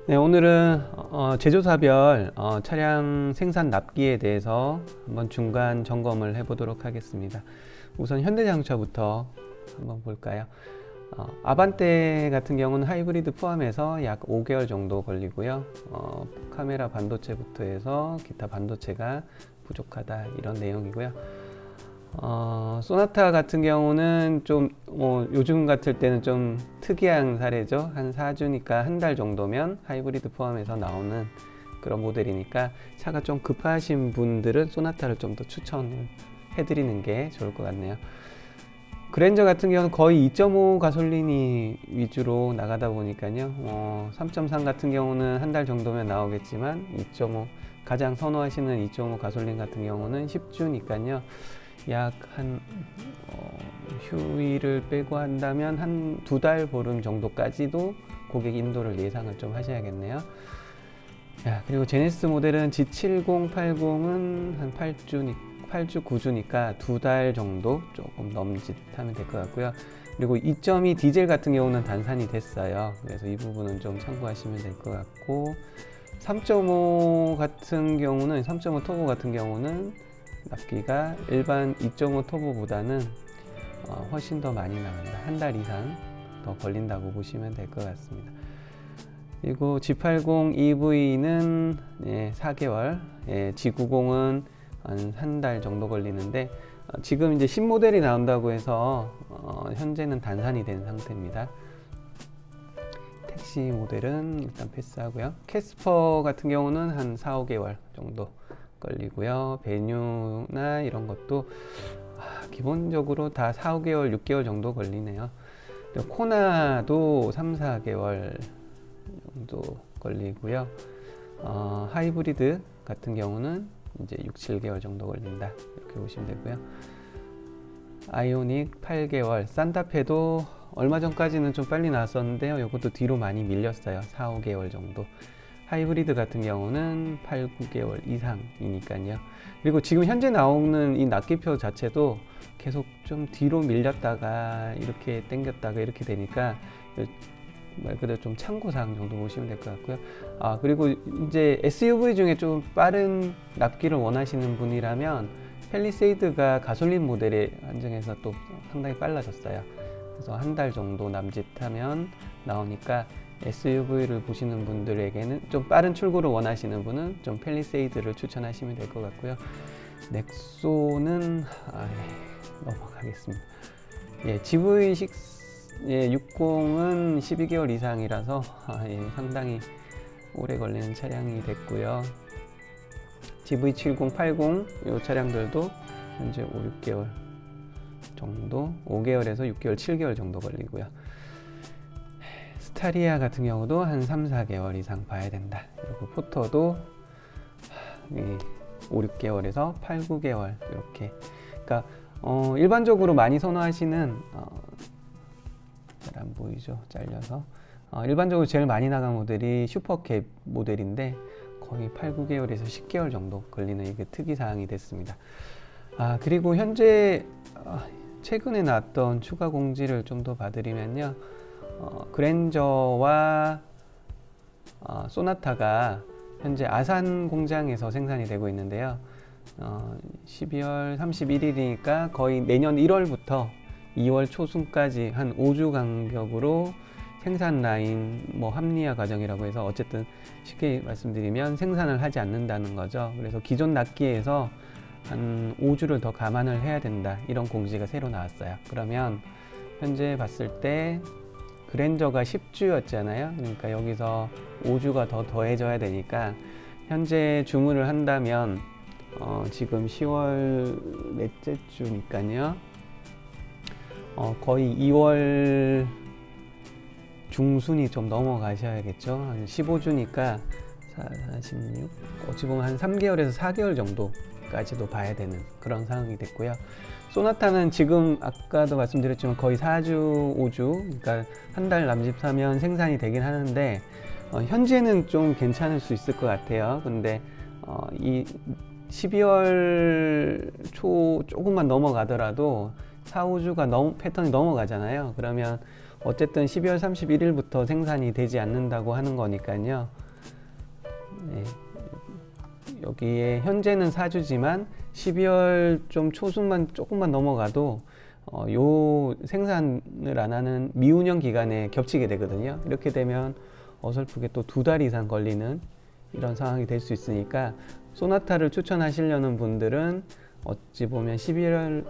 네, 오늘은 제조사별 차량 생산 납기에 대해서 한번 중간 점검을 해보도록 하겠습니다. 우선 현대자동차부터 한번 볼까요? 아반떼 같은 경우는 하이브리드 포함해서 약 5개월 정도 걸리고요. 카메라 반도체부터 해서 기타 반도체가 부족하다 이런 내용이고요. 소나타 같은 경우는 좀 요즘 같을 때는 좀 특이한 사례죠. 한 4주니까 한 달 정도면 하이브리드 포함해서 나오는 그런 모델이니까 차가 좀 급하신 분들은 소나타를 좀 더 추천을 해드리는 게 좋을 것 같네요. 그랜저 같은 경우는 거의 2.5 가솔린이 위주로 나가다 보니까요. 3.3 같은 경우는 한 달 정도면 나오겠지만 2.5 가장 선호하시는 2.5 가솔린 같은 경우는 10주니까요. 약 한 휴일을 빼고 한다면 한 2달 보름 정도까지도 고객 인도를 예상을 좀 하셔야겠네요. 그리고 제네시스 모델은 G7080은 한 8주, 9주니까 2달 정도 조금 넘짓하면 될 것 같고요. 그리고 2.2 디젤 같은 경우는 단산이 됐어요. 그래서 이 부분은 좀 참고하시면 될 것 같고 3.5 같은 경우는 3.5 터보 같은 경우는 납기가 일반 2.5 터보보다는 훨씬 더 많이 나간다. 한 달 이상 더 걸린다고 보시면 될 것 같습니다. 그리고 G80 EV는 4개월, G90은 한 달 정도 걸리는데 지금 이제 신모델이 나온다고 해서 현재는 단산이 된 상태입니다. 택시 모델은 일단 패스하고요. 캐스퍼 같은 경우는 한 4, 5개월 정도 걸리고요. 베뉴나 이런 것도 기본적으로 다 4, 5개월, 6개월 정도 걸리네요. 코나도 3, 4개월 정도 걸리고요. 하이브리드 같은 경우는 이제 6, 7개월 정도 걸린다. 이렇게 보시면 되고요. 아이오닉 8개월, 산타페도 얼마 전까지는 좀 빨리 나왔었는데요. 이것도 뒤로 많이 밀렸어요. 4, 5개월 정도. 하이브리드 같은 경우는 8, 9개월 이상이니까요. 그리고 지금 현재 나오는 이 납기표 자체도 계속 좀 뒤로 밀렸다가 이렇게 당겼다가 이렇게 되니까 말 그대로 좀 참고사항 정도 보시면 될 것 같고요. 그리고 이제 SUV 중에 좀 빠른 납기를 원하시는 분이라면 펠리세이드가 가솔린 모델에 한정해서 또 상당히 빨라졌어요. 그래서 한 달 정도 남짓하면 나오니까 SUV를 보시는 분들에게는 좀 빠른 출고를 원하시는 분은 좀 펠리세이드를 추천하시면 될 것 같고요. 넥소는 넘어가겠습니다. GV6 60은 12개월 이상이라서 상당히 오래 걸리는 차량이 됐고요. GV70, 80 이 차량들도 현재 5, 6개월 정도, 5개월에서 6개월, 7개월 정도 걸리고요. 스타리아 같은 경우도 한 3, 4개월 이상 봐야 된다. 그리고 포터도 5, 6개월에서 8, 9개월 이렇게. 그러니까 일반적으로 많이 선호하시는 잘 안 보이죠? 잘려서. 일반적으로 제일 많이 나간 모델이 슈퍼캡 모델인데 거의 8, 9개월에서 10개월 정도 걸리는 이게 특이사항이 됐습니다. 그리고 현재 최근에 나왔던 추가 공지를 좀 더 봐드리면요. 그랜저와 소나타가 현재 아산 공장에서 생산이 되고 있는데요. 12월 31일이니까 거의 내년 1월부터 2월 초순까지 한 5주 간격으로 생산 라인 합리화 과정이라고 해서 어쨌든 쉽게 말씀드리면 생산을 하지 않는다는 거죠. 그래서 기존 납기에서 한 5주를 더 감안을 해야 된다. 이런 공지가 새로 나왔어요. 그러면 현재 봤을 때 그랜저가 10주였잖아요. 그러니까 여기서 5주가 더 더해져야 되니까 현재 주문을 한다면 지금 10월 넷째 주니까요. 거의 2월 중순이 좀 넘어가셔야겠죠. 한 15주니까 46, 어찌 보면 한 3개월에서 4개월 정도까지도 봐야 되는 그런 상황이 됐고요. 소나타는 지금 아까도 말씀드렸지만 거의 4주, 5주, 그러니까 한 달 남짓하면 생산이 되긴 하는데 현재는 좀 괜찮을 수 있을 것 같아요. 근데 이 12월 초 조금만 넘어가더라도 4, 5주가 패턴이 넘어가잖아요. 그러면 어쨌든 12월 31일부터 생산이 되지 않는다고 하는 거니까요. 네. 여기에 현재는 4주지만 12월 좀 초순만 조금만 넘어가도 요 생산을 안 하는 미운영 기간에 겹치게 되거든요. 이렇게 되면 어설프게 또 2달 이상 걸리는 이런 상황이 될 수 있으니까 소나타를 추천하시려는 분들은 어찌 보면 11월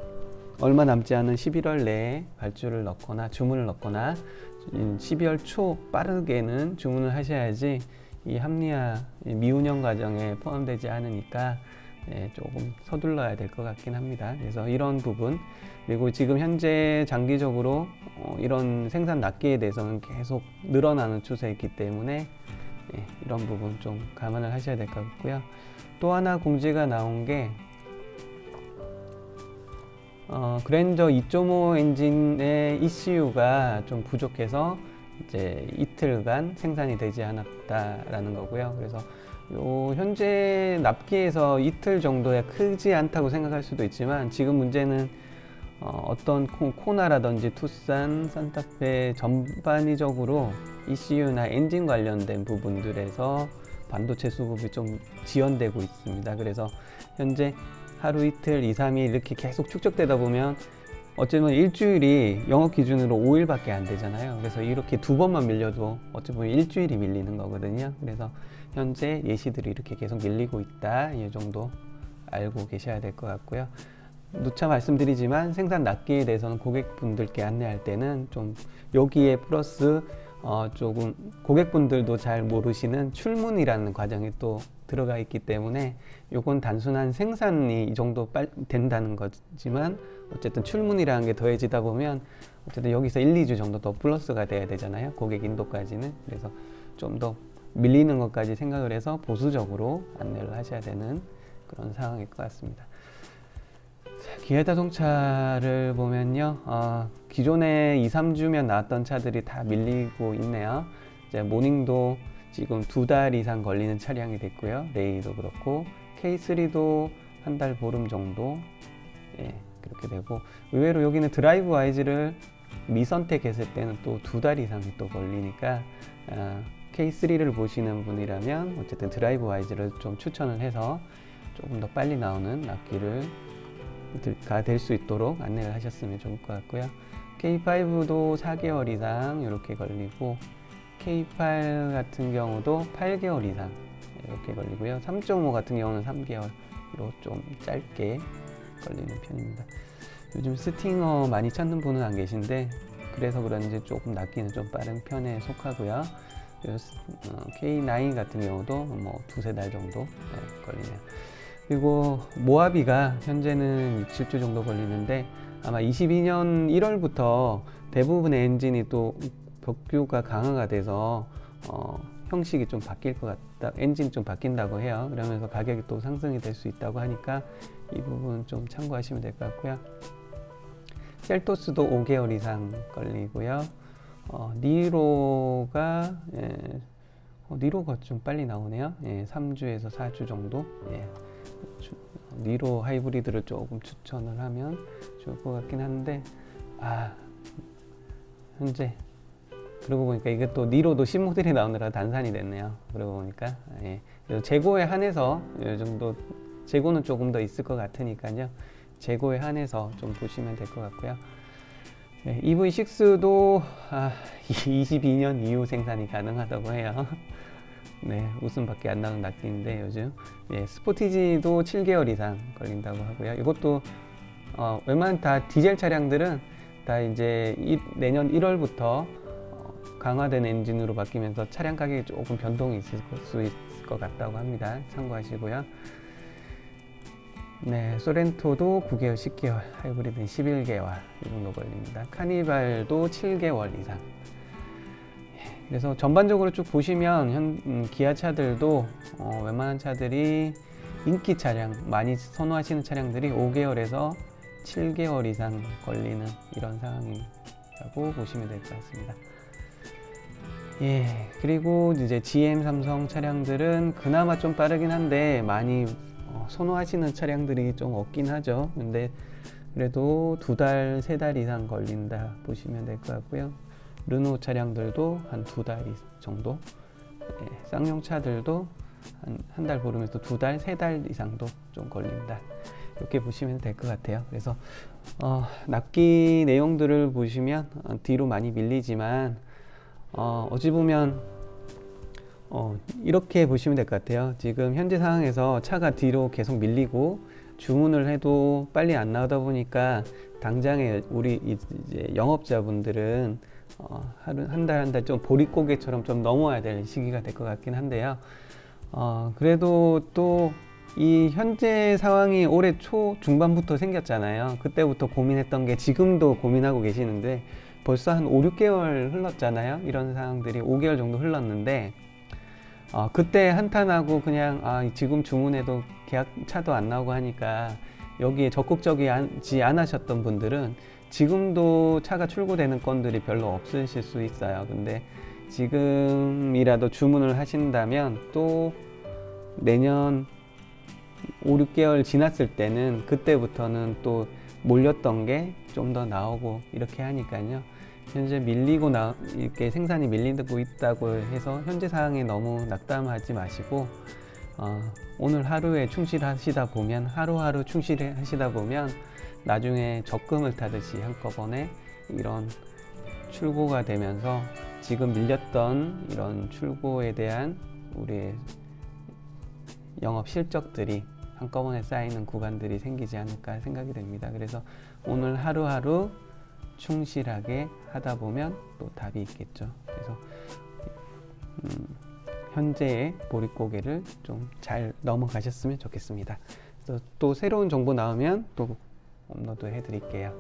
얼마 남지 않은 11월 내에 발주를 넣거나 주문을 넣거나 12월 초 빠르게는 주문을 하셔야지 이 합리화 미운영 과정에 포함되지 않으니까 조금 서둘러야 될 것 같긴 합니다. 그래서 이런 부분, 그리고 지금 현재 장기적으로 이런 생산 납기에 대해서는 계속 늘어나는 추세이기 때문에 이런 부분 좀 감안을 하셔야 될 것 같고요. 또 하나 공지가 나온 게 그랜저 2.5 엔진의 ECU가 좀 부족해서 이제 이틀간 생산이 되지 않았다라는 거고요. 그래서 현재 납기에서 이틀 정도야 크지 않다고 생각할 수도 있지만, 지금 문제는 어떤 코나라든지 투싼, 산타페 전반적으로 ECU나 엔진 관련된 부분들에서 반도체 수급이 좀 지연되고 있습니다. 그래서 현재 하루 이틀, 2, 3일 이렇게 계속 축적되다 보면 어쩌면 일주일이 영업 기준으로 5일밖에 안 되잖아요. 그래서 이렇게 2번만 밀려도 어찌 보면 일주일이 밀리는 거거든요. 그래서 현재 예시들이 이렇게 계속 밀리고 있다, 이 정도 알고 계셔야 될 것 같고요. 누차 말씀드리지만 생산 납기에 대해서는 고객분들께 안내할 때는 좀 여기에 플러스 조금 고객분들도 잘 모르시는 출문이라는 과정이 또 들어가 있기 때문에, 요건 단순한 생산이 이 정도 된다는 거지만 어쨌든 출문이라는 게 더해지다 보면 어쨌든 여기서 1, 2주 정도 더 플러스가 돼야 되잖아요, 고객 인도까지는. 그래서 좀 더 밀리는 것까지 생각을 해서 보수적으로 안내를 하셔야 되는 그런 상황일 것 같습니다. 기아자동차를 보면요, 기존에 2, 3주면 나왔던 차들이 다 밀리고 있네요. 이제 모닝도 지금 2달 이상 걸리는 차량이 됐고요. 레이도 그렇고 K3도 한 달 보름 정도 그렇게 되고, 의외로 여기는 드라이브 와이즈를 미선택했을 때는 또 2달 이상이 또 걸리니까 K3를 보시는 분이라면 어쨌든 드라이브 와이즈를 좀 추천을 해서 조금 더 빨리 나오는 납기를 가 될 수 있도록 안내를 하셨으면 좋을 것 같고요. K5도 4개월 이상 이렇게 걸리고, K8 같은 경우도 8개월 이상 이렇게 걸리고요. 3.5 같은 경우는 3개월로 좀 짧게 걸리는 편입니다. 요즘 스팅어 많이 찾는 분은 안 계신데, 그래서 그런지 조금 납기는 좀 빠른 편에 속하고요. K9 같은 경우도 뭐 2-3달 정도 걸리네요. 그리고 모하비가 현재는 6, 7주 정도 걸리는데, 아마 22년 1월부터 대부분의 엔진이 또 격규가 강화가 돼서 형식이 좀 바뀔 것 같다, 엔진 좀 바뀐다고 해요. 그러면서 가격이 또 상승이 될 수 있다고 하니까 이 부분 좀 참고하시면 될 것 같고요. 셀토스도 5개월 이상 걸리고요. 니로가 니로가 좀 빨리 나오네요. 3주에서 4주 정도. 니로 하이브리드를 조금 추천을 하면 좋을 것 같긴 한데, 현재 그러고 보니까 이게 또 니로도 신모델이 나오느라 단산이 됐네요. 그러고 보니까 재고에 한해서 이 정도, 재고는 조금 더 있을 것 같으니까요, 재고에 한해서 좀 보시면 될 것 같고요. EV6도 22년 이후 생산이 가능하다고 해요. 웃음밖에 안 나는 납기인데 요즘 스포티지도 7개월 이상 걸린다고 하고요. 이것도 웬만한 다 디젤 차량들은 다 이제 내년 1월부터 강화된 엔진으로 바뀌면서 차량 가격이 조금 변동이 있을 수 있을 것 같다고 합니다. 참고하시고요. 소렌토도 9개월, 10개월, 하이브리드는 11개월 이 정도 걸립니다. 카니발도 7개월 이상. 그래서 전반적으로 쭉 보시면 기아 차들도 웬만한 차들이 인기 차량, 많이 선호하시는 차량들이 5개월에서 7개월 이상 걸리는 이런 상황이라고 보시면 될 것 같습니다. 그리고 이제 GM, 삼성 차량들은 그나마 좀 빠르긴 한데 많이 선호하시는 차량들이 좀 없긴 하죠. 근데 그래도 2달, 3달 이상 걸린다 보시면 될 것 같고요. 르노 차량들도 한 2달 정도, 쌍용차들도 한 달 보름에서 2달, 3달 이상도 좀 걸린다. 이렇게 보시면 될 것 같아요. 그래서 납기 내용들을 보시면 뒤로 많이 밀리지만 어찌 보면 이렇게 보시면 될 것 같아요. 지금 현재 상황에서 차가 뒤로 계속 밀리고 주문을 해도 빨리 안 나오다 보니까 당장에 우리 이제 영업자분들은 하루 한 달 좀 보릿고개처럼 좀 넘어야 될 시기가 될 것 같긴 한데요. 그래도 또 이 현재 상황이 올해 초 중반부터 생겼잖아요. 그때부터 고민했던 게 지금도 고민하고 계시는데 벌써 한 5, 6개월 흘렀잖아요. 이런 상황들이 5개월 정도 흘렀는데 그때 한탄하고 그냥 지금 주문해도 계약차도 안 나오고 하니까 여기에 적극적이지 않으셨던 분들은 지금도 차가 출고되는 건들이 별로 없으실 수 있어요. 근데 지금이라도 주문을 하신다면 또 내년 5, 6개월 지났을 때는 그때부터는 또 몰렸던 게 좀 더 나오고 이렇게 하니까요. 현재 밀리고 이렇게 생산이 밀리고 있다고 해서 현재 상황에 너무 낙담하지 마시고 오늘 하루에 충실하시다 보면 하루하루 충실하시다 보면 나중에 적금을 타듯이 한꺼번에 이런 출고가 되면서 지금 밀렸던 이런 출고에 대한 우리의 영업 실적들이 한꺼번에 쌓이는 구간들이 생기지 않을까 생각이 됩니다. 그래서 오늘 하루하루 충실하게 하다 보면 또 답이 있겠죠. 그래서 현재의 보릿고개를 좀 잘 넘어가셨으면 좋겠습니다. 그래서 또 새로운 정보 나오면 또 업로드 해드릴게요.